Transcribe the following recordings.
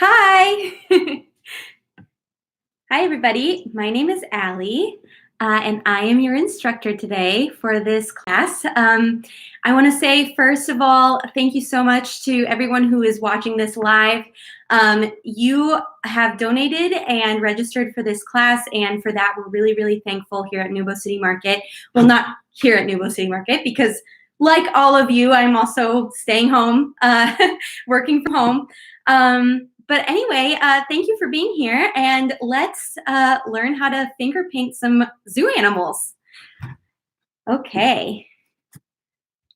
Hi. Hi, everybody. My name is Ali, and I am your instructor today for this class. I want to say, first of all, thank you so much to everyone who is watching this live. You have donated and registered for this class, and for that, we're really, really thankful here at NewBo City Market. Well, not here at NewBo City Market, because like all of you, I'm also staying home, working from home. But anyway, thank you for being here, and let's learn how to finger paint some zoo animals. Okay.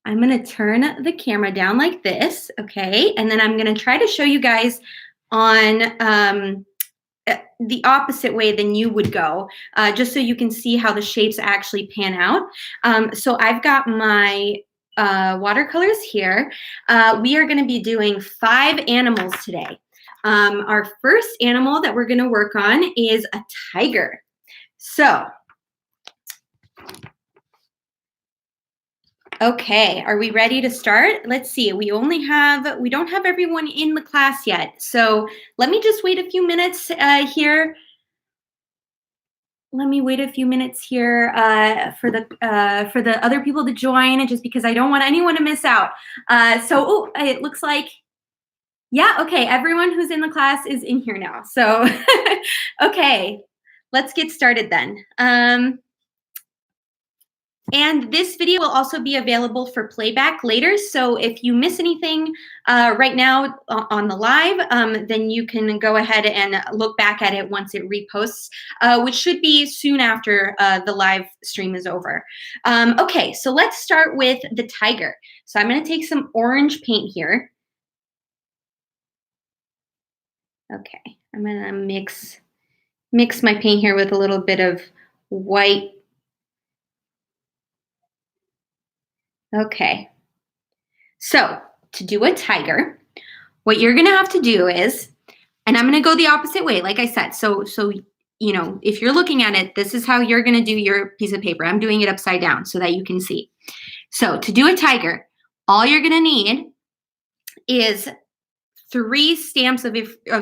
I'm going to turn the camera down like this, okay? And then I'm going to try to show you guys on the opposite way than you would go, just so you can see how the shapes actually pan out. So I've got my watercolors here. We are going to be doing 5 animals today. Our first animal that we're going to work on is a tiger. So, okay, are we ready to start? Let's see. We don't have everyone in the class yet. So let me just wait a few minutes here. Let me wait a few minutes here for the other people to join, just because I don't want anyone to miss out. It looks like, yeah, okay, everyone who's in the class is in here now. So, okay, let's get started then. And this video will also be available for playback later. So if you miss anything right now on the live, then you can go ahead and look back at it once it reposts, which should be soon after the live stream is over. Okay, so let's start with the tiger. So I'm going to take some orange paint here. Okay, I'm going to mix my paint here with a little bit of white. Okay, so to do a tiger, what you're going to have to do is, and I'm going to go the opposite way, like I said. So you know, if you're looking at it, this is how you're going to do your piece of paper. I'm doing it upside down so that you can see. So to do a tiger, all you're going to need is 3 stamps of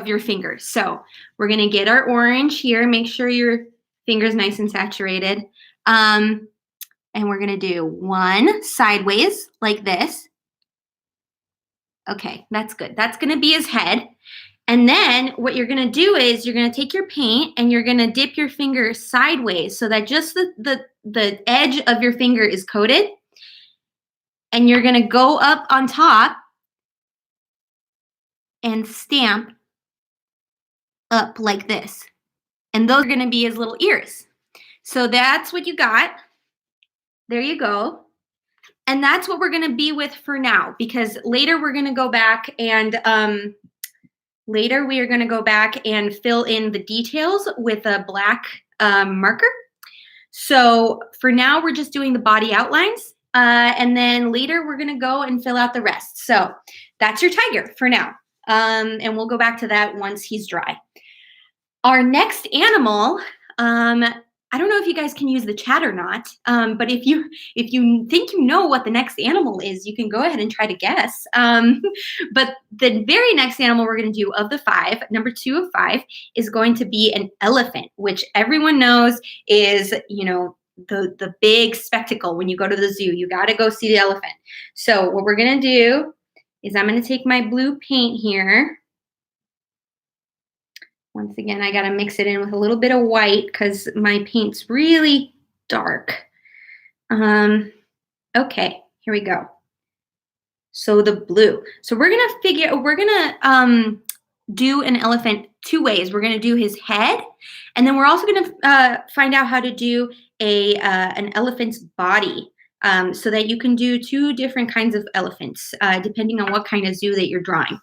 your fingers. So we're going to get our orange here. Make sure your finger's nice and saturated. And we're going to do 1 sideways like this. Okay, that's good. That's going to be his head. And then what you're going to do is you're going to take your paint and you're going to dip your finger sideways so that just the edge of your finger is coated. And you're going to go up on top and stamp up like this. And those are going to be his little ears. So that's what you got. There you go. And that's what we're going to be with for now, because later we're going to go back and fill in the details with a black marker. So for now, we're just doing the body outlines. And then later we're going to go and fill out the rest. So that's your tiger for now. And we'll go back to that once he's dry. Our next animal, I don't know if you guys can use the chat or not, but if you think you know what the next animal is, you can go ahead and try to guess. But the very next animal we're going to do of the 5, number 2 of 5, is going to be an elephant, which everyone knows is, you know, the big spectacle when you go to the zoo. You got to go see the elephant. So what we're going to do is I'm going to take my blue paint here. Once again, I got to mix it in with a little bit of white because my paint's really dark. Okay, here we go. So the blue. So we're gonna do an elephant 2 ways. We're gonna do his head, and then we're also gonna find out how to do an elephant's body, so that you can do 2 different kinds of elephants, depending on what kind of zoo that you're drawing.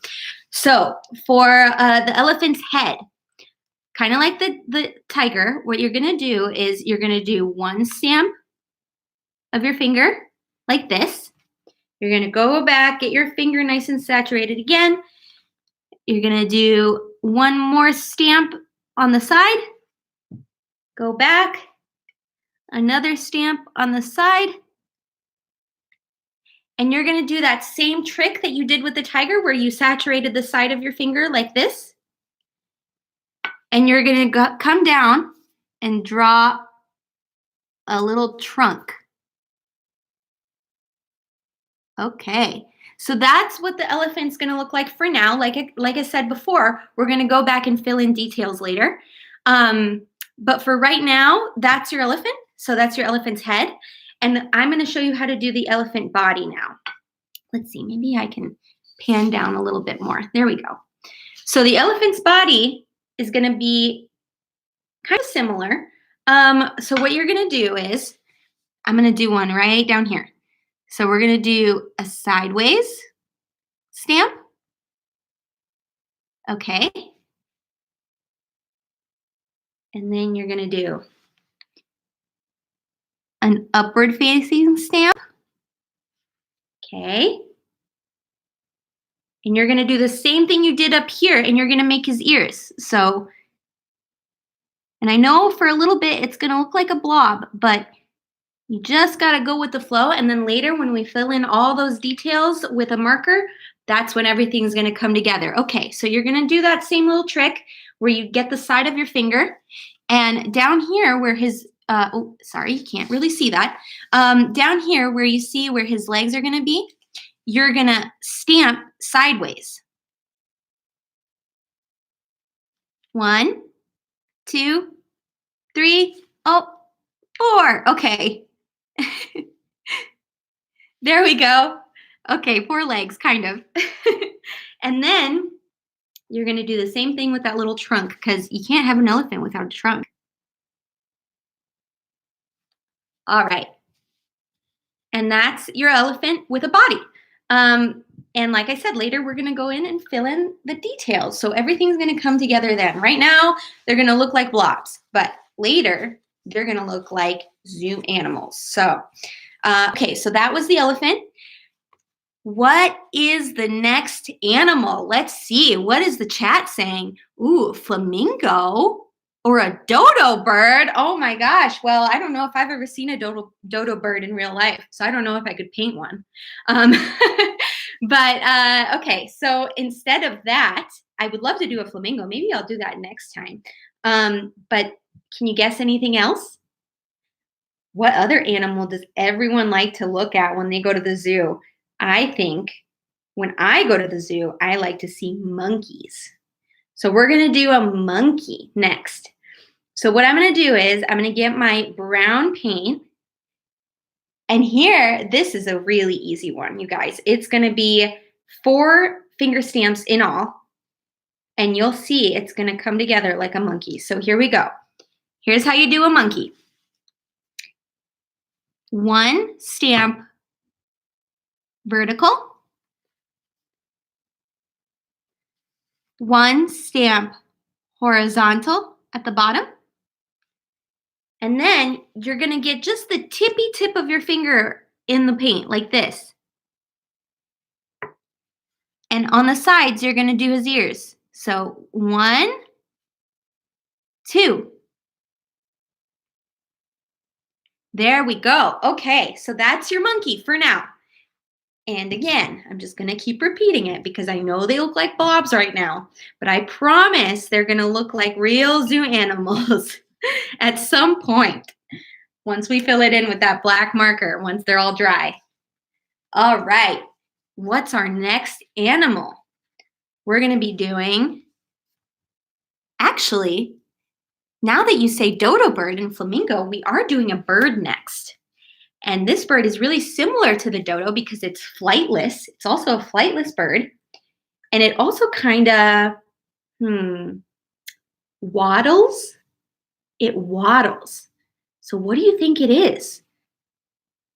So for the elephant's head, kind of like the tiger, what you're going to do is you're going to do 1 stamp of your finger like this. You're going to go back, get your finger nice and saturated again. You're going to do 1 more stamp on the side. Go back. Another stamp on the side. And you're going to do that same trick that you did with the tiger where you saturated the side of your finger like this. And you're going to come down and draw a little trunk. Okay. So that's what the elephant's going to look like for now. Like I said before, we're going to go back and fill in details later. But for right now, that's your elephant. So that's your elephant's head. And I'm going to show you how to do the elephant body now. Let's see, maybe I can pan down a little bit more. There we go. So the elephant's body is going to be kind of similar. So what you're going to do is, I'm going to do one right down here. So we're going to do a sideways stamp. Okay. And then you're going to do an upward facing stamp. Okay. And you're going to do the same thing you did up here, and you're going to make his ears. So, and I know for a little bit it's going to look like a blob, but you just got to go with the flow. And then later when we fill in all those details with a marker, that's when everything's going to come together. Okay, so you're going to do that same little trick where you get the side of your finger, and down here where his, oh, sorry, you can't really see that. Down here where you see where his legs are going to be, you're going to stamp sideways. 1, 2, 3, oh, 4. Okay. There we go. Okay, 4 legs, kind of. And then you're going to do the same thing with that little trunk, because you can't have an elephant without a trunk. All right. And that's your elephant with a body. And like I said, later we're going to go in and fill in the details. So everything's going to come together then. Right now, they're going to look like blobs, but later they're going to look like zoo animals. So, okay, so that was the elephant. What is the next animal? Let's see. What is the chat saying? Ooh, flamingo or a dodo bird. Oh my gosh. Well, I don't know if I've ever seen a dodo bird in real life, so I don't know if I could paint one. But okay, so instead of that, I would love to do a flamingo. Maybe I'll do that next time. But can you guess anything else? What other animal does everyone like to look at when they go to the zoo? I think when I go to the zoo, I like to see monkeys. So we're going to do a monkey next. So what I'm going to do is I'm going to get my brown paint. And here, this is a really easy one, you guys. It's going to be 4 finger stamps in all. And you'll see it's going to come together like a monkey. So here we go. Here's how you do a monkey. 1 stamp vertical. 1 stamp horizontal at the bottom. And then you're going to get just the tippy tip of your finger in the paint like this. And on the sides, you're going to do his ears. So 1, 2. There we go. Okay, so that's your monkey for now. And again, I'm just going to keep repeating it because I know they look like blobs right now, but I promise they're going to look like real zoo animals at some point once we fill it in with that black marker, once they're all dry. All right, what's our next animal? We're going to be doing, actually, now that you say dodo bird and flamingo, we are doing a bird next. And this bird is really similar to the dodo because it's flightless. It's also a flightless bird. And it also kind of waddles. It waddles. So what do you think it is?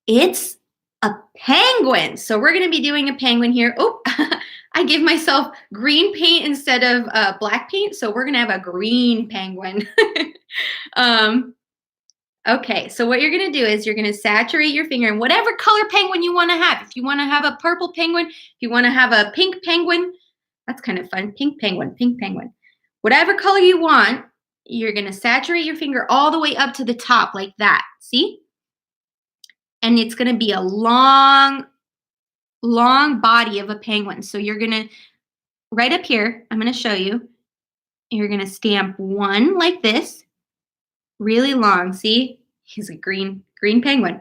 It's a penguin. So we're going to be doing a penguin here. Oh, I gave myself green paint instead of black paint. So we're going to have a green penguin. Okay, so what you're going to do is you're going to saturate your finger in whatever color penguin you want to have. If you want to have a purple penguin, if you want to have a pink penguin, that's kind of fun. Pink penguin, pink penguin. Whatever color you want, you're going to saturate your finger all the way up to the top like that. See? And it's going to be a long, long body of a penguin. So you're going to, right up here, I'm going to show you. You're gonna stamp one like this, really long. See, he's a green penguin.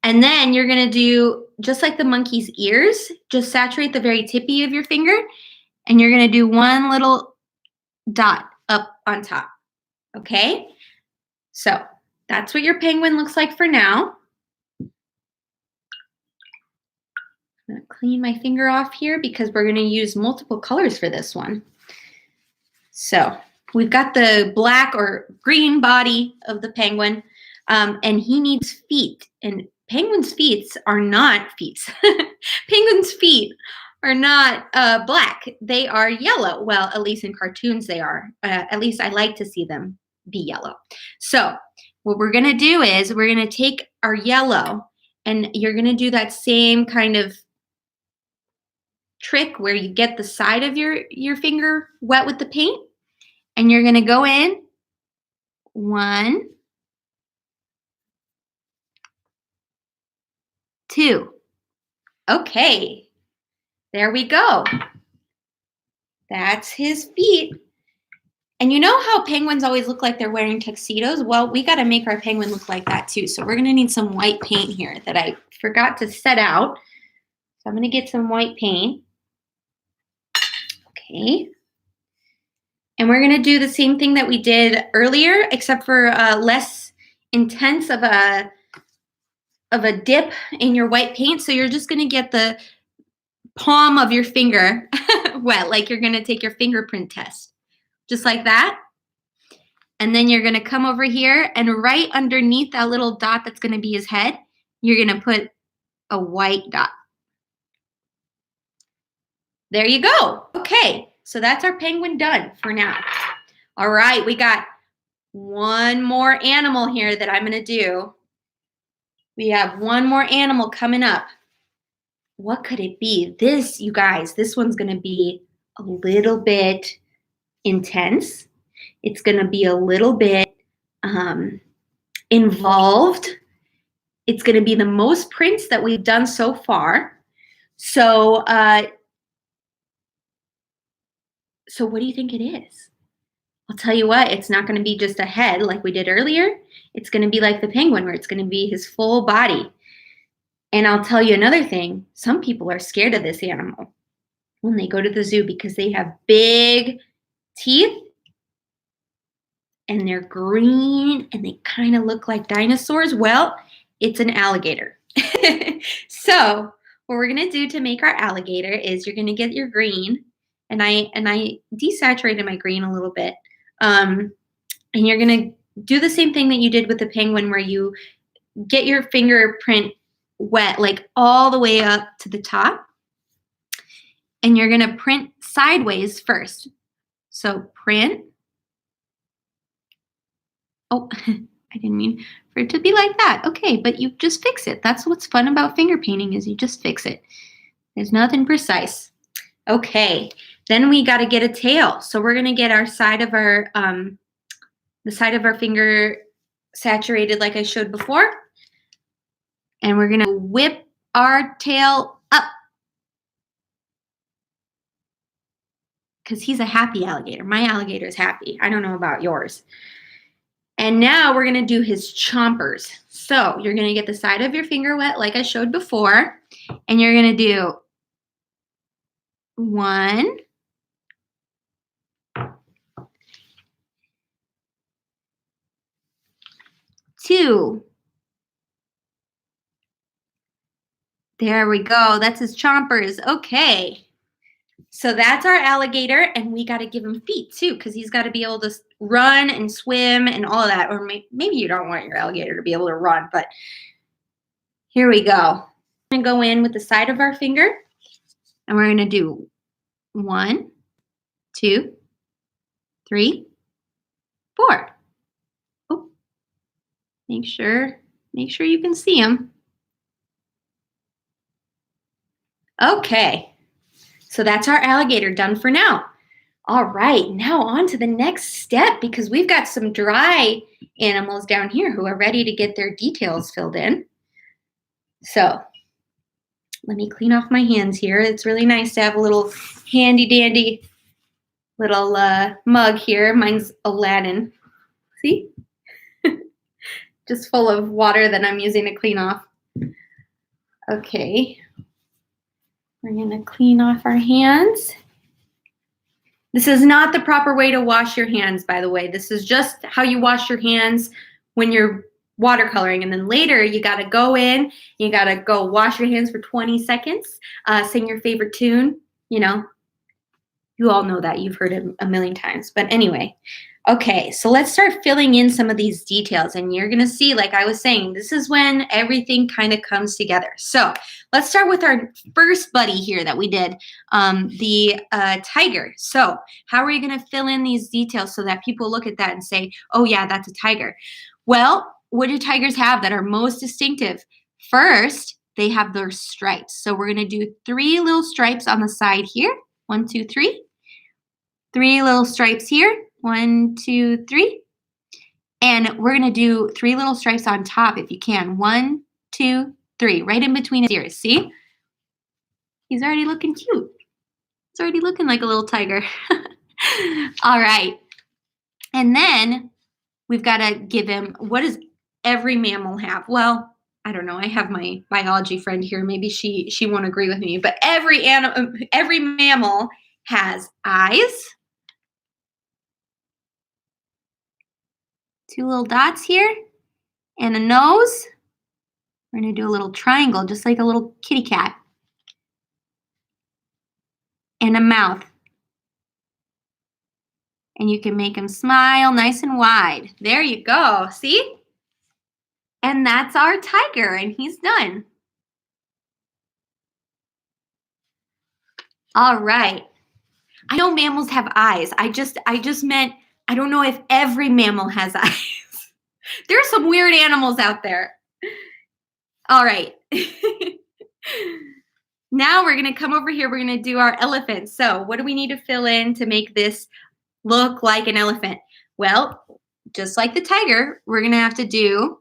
And then you're gonna do just like the monkey's ears. Just saturate the very tippy of your finger, and you're gonna do one little dot up on top. Okay, so that's what your penguin looks like for now. I'm gonna clean my finger off here because we're gonna use multiple colors for this one. So we've got the black or green body of the penguin, and he needs feet. And penguins' feet are not feet. Penguins' feet are not black. They are yellow. Well, at least in cartoons they are. At least I like to see them be yellow. So what we're gonna do is we're gonna take our yellow, and you're gonna do that same kind of trick where you get the side of your finger wet with the paint, and you're gonna go in 1, 2. Okay, there we go. That's his feet. And you know how penguins always look like they're wearing tuxedos? Well, we got to make our penguin look like that too. So we're going to need some white paint here that I forgot to set out. So I'm going to get some white paint. Okay. And we're going to do the same thing that we did earlier, except for less intense of a dip in your white paint. So you're just going to get the palm of your finger wet, like you're going to take your fingerprint test. Just like that. And then you're going to come over here, and right underneath that little dot that's going to be his head, you're going to put a white dot. There you go. Okay, so that's our penguin done for now. All right, we got one more animal here that I'm going to do. We have one more animal coming up. What could it be? This, you guys, this one's going to be a little bit intense. It's going to be a little bit involved. It's going to be the most prints that we've done so far. So what do you think it is? I'll tell you what, it's not going to be just a head like we did earlier. It's going to be like the penguin, where it's going to be his full body. And I'll tell you another thing. Some people are scared of this animal when they go to the zoo because they have big teeth, and they're green, and they kind of look like dinosaurs. Well, it's an alligator. So what we're going to do to make our alligator is you're going to get your green, and I desaturated my green a little bit. And you're going to do the same thing that you did with the penguin, where you get your fingerprint wet, like all the way up to the top. And you're going to print sideways first. So print. Oh, I didn't mean for it to be like that. Okay, but you just fix it. That's what's fun about finger painting, is you just fix it. There's nothing precise. Okay, then we got to get a tail. So we're going to get our side of our, the side of our finger saturated like I showed before. And we're going to whip our tail up. Because he's a happy alligator. My alligator is happy. I don't know about yours. And now we're going to do his chompers. So you're going to get the side of your finger wet like I showed before. And you're going to do 1, 2. There we go. That's his chompers. Okay. So that's our alligator, and we got to give him feet too, because he's got to be able to run and swim and all of that. Or maybe you don't want your alligator to be able to run, but here we go. We're going to go in with the side of our finger, and we're going to do 1, 2, 3, 4. Oh, make sure you can see him. Okay. So that's our alligator done for now. All right, now on to the next step, because we've got some dry animals down here who are ready to get their details filled in. So let me clean off my hands here. It's really nice to have a little handy dandy little mug here. Mine's Aladdin. See? Just full of water that I'm using to clean off. Okay. We're gonna clean off our hands. This is not the proper way to wash your hands, by the way. This is just how you wash your hands when you're watercoloring. And then later you gotta go in, you gotta go wash your hands for 20 seconds, sing your favorite tune, you know. You all know that, you've heard it a million times. But anyway, okay, so let's start filling in some of these details. And you're gonna see, like I was saying, this is when everything kind of comes together. So let's start with our first buddy here that we did, the tiger. So how are you gonna fill in these details so that people look at that and say, oh yeah, that's a tiger? Well, what do tigers have that are most distinctive? First, they have their stripes. So we're gonna do 3 little stripes on the side here. 1, 2, 3. 3 little stripes here. 1, 2, 3. And we're gonna do 3 little stripes on top if you can. 1, 2, 3, right in between his ears. See? He's already looking cute. He's already looking like a little tiger. All right. And then we've got to give him, what does every mammal have? Well, I don't know. I have my biology friend here. Maybe she won't agree with me, but every mammal has eyes. 2 little dots here and a nose. We're going to do a little triangle, just like a little kitty cat. And a mouth. And you can make him smile nice and wide. There you go. See? And that's our tiger, and he's done. All right. I know mammals have eyes. I just meant, I don't know if every mammal has eyes. There are some weird animals out there. All right. Now we're going to come over here. We're going to do our elephant. So what do we need to fill in to make this look like an elephant? Well, just like the tiger, we're going to have to do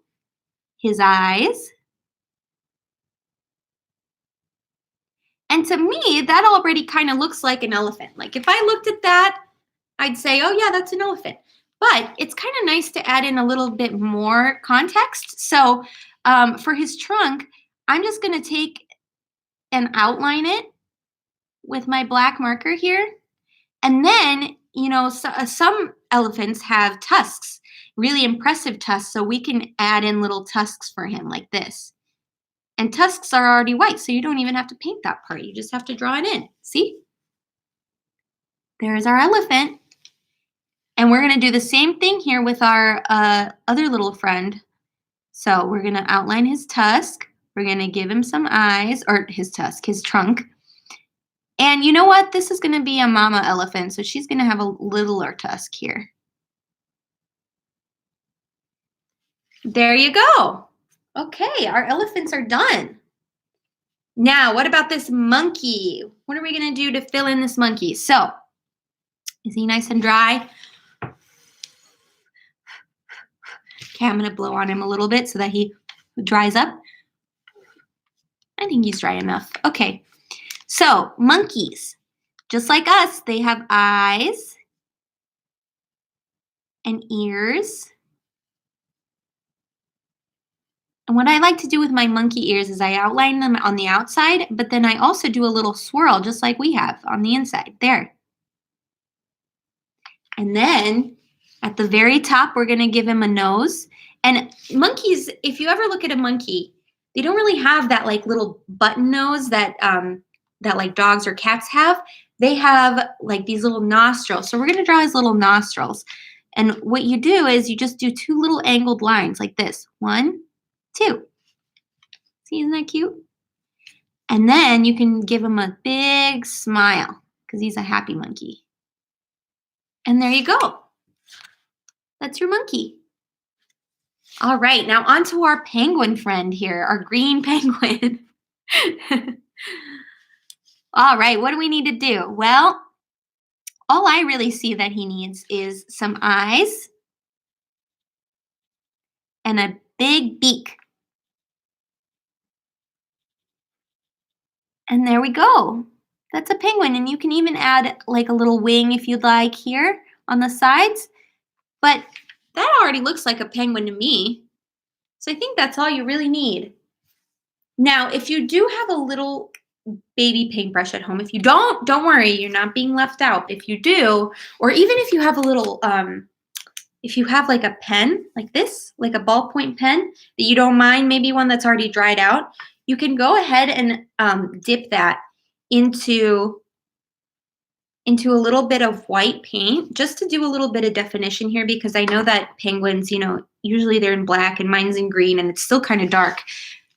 his eyes. And to me, that already kind of looks like an elephant. Like if I looked at that, I'd say, oh yeah, that's an elephant. But it's kind of nice to add in a little bit more context. So for his trunk, I'm just going to take and outline it with my black marker here. And then, you know, some elephants have tusks, really impressive tusks. So we can add in little tusks for him like this. And tusks are already white, so you don't even have to paint that part. You just have to draw it in. See? There's our elephant. And we're going to do the same thing here with our other little friend. So we're going to outline his tusk. We're going to give him some eyes, or his tusk, his trunk. And you know what? This is going to be a mama elephant, so she's going to have a littler tusk here. There you go. Okay, our elephants are done. Now, what about this monkey? What are we going to do to fill in this monkey? So, is he nice and dry? Okay, I'm going to blow on him a little bit so that he dries up. I think he's dry enough. Okay, so monkeys, just like us, they have eyes and ears. And what I like to do with my monkey ears is I outline them on the outside, but then I also do a little swirl just like we have on the inside. There. And then at the very top, we're going to give him a nose. And monkeys, if you ever look at a monkey, they don't really have that like little button nose that that like dogs or cats have. They have like these little nostrils. So we're going to draw his little nostrils. And what you do is you just do 2 little angled lines like this. 1, 2. See, isn't that cute? And then you can give him a big smile because he's a happy monkey. And there you go. That's your monkey. All right, now on to our penguin friend here, our green penguin. All right, what do we need to do? Well, all I really see that he needs is some eyes and a big beak. And there we go. That's a penguin, and you can even add like a little wing if you'd like here on the sides. But that already looks like a penguin to me. So I think that's all you really need. Now, if you do have a little baby paintbrush at home, if you don't worry, you're not being left out. If you do, or even if you have a little, if you have like a pen like this, like a ballpoint pen that you don't mind, maybe one that's already dried out, you can go ahead and dip that into a little bit of white paint just to do a little bit of definition here, because I know that penguins, usually they're in black and mine's in green and it's still kind of dark.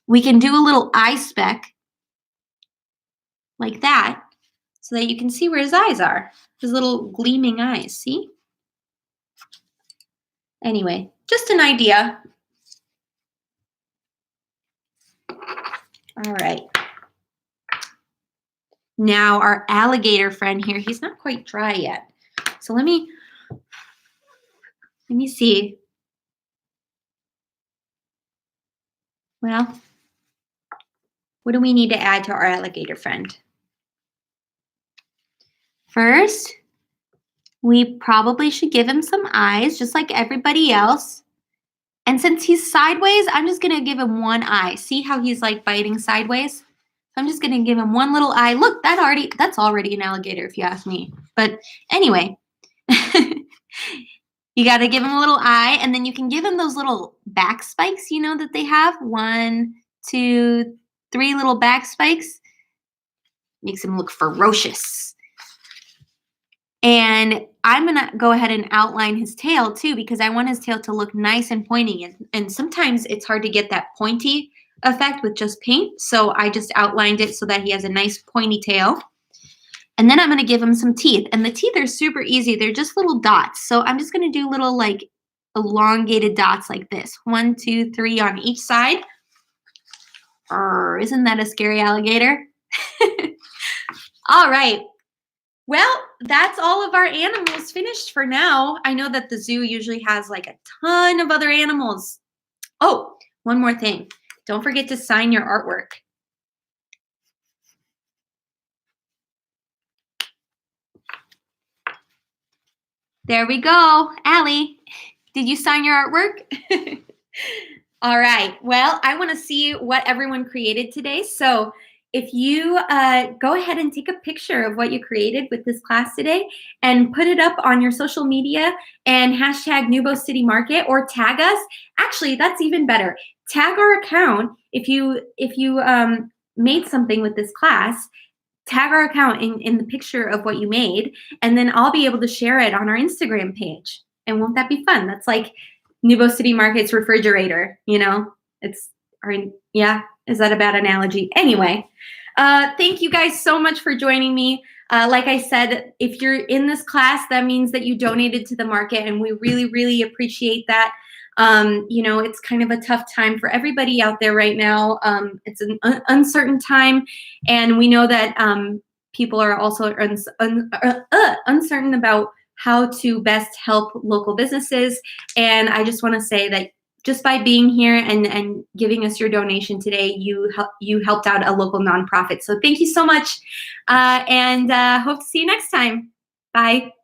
We can do a little eye speck like that so that you can see where his eyes are, his little gleaming eyes, see? Anyway, just an idea. All right. Now our alligator friend here, he's not quite dry yet. So let me see. Well, what do we need to add to our alligator friend? First, we probably should give him some eyes, just like everybody else. And since he's sideways, I'm just gonna give him one eye. See how he's like biting sideways? I'm just gonna give him one little eye. Look, that's already an alligator if you ask me. But anyway, you gotta give him a little eye, and then you can give him those little back spikes, that they have. 1, 2, 3 little back spikes. Makes him look ferocious. And I'm gonna go ahead and outline his tail too, because I want his tail to look nice and pointy. And sometimes it's hard to get that pointy effect with just paint. So I just outlined it so that he has a nice pointy tail. And then I'm gonna give him some teeth. And the teeth are super easy. They're just little dots. So I'm just gonna do little like elongated dots like this. 1, 2, 3 on each side. Isn't that a scary alligator? All right. Well, that's all of our animals finished for now. I know that the zoo usually has like a ton of other animals. Oh, one more thing. Don't forget to sign your artwork. There we go. Ali, did you sign your artwork? All right. Well, I want to see what everyone created today. So if you go ahead and take a picture of what you created with this class today and put it up on your social media and hashtag NewBo City Market, or tag us. Actually, that's even better. Tag our account if you made something with this class. Tag our account in the picture of what you made, and then I'll be able to share it on our Instagram page. And won't that be fun? That's like NewBo City Market's refrigerator, yeah. Is that a bad analogy? Anyway, thank you guys so much for joining me. Like I said, if you're in this class, that means that you donated to the market, and we really, really appreciate that. It's kind of a tough time for everybody out there right now. It's an uncertain time, and we know that people are also uncertain about how to best help local businesses. And I just want to say that just by being here and giving us your donation today, you helped out a local nonprofit. So thank you so much, and hope to see you next time. Bye.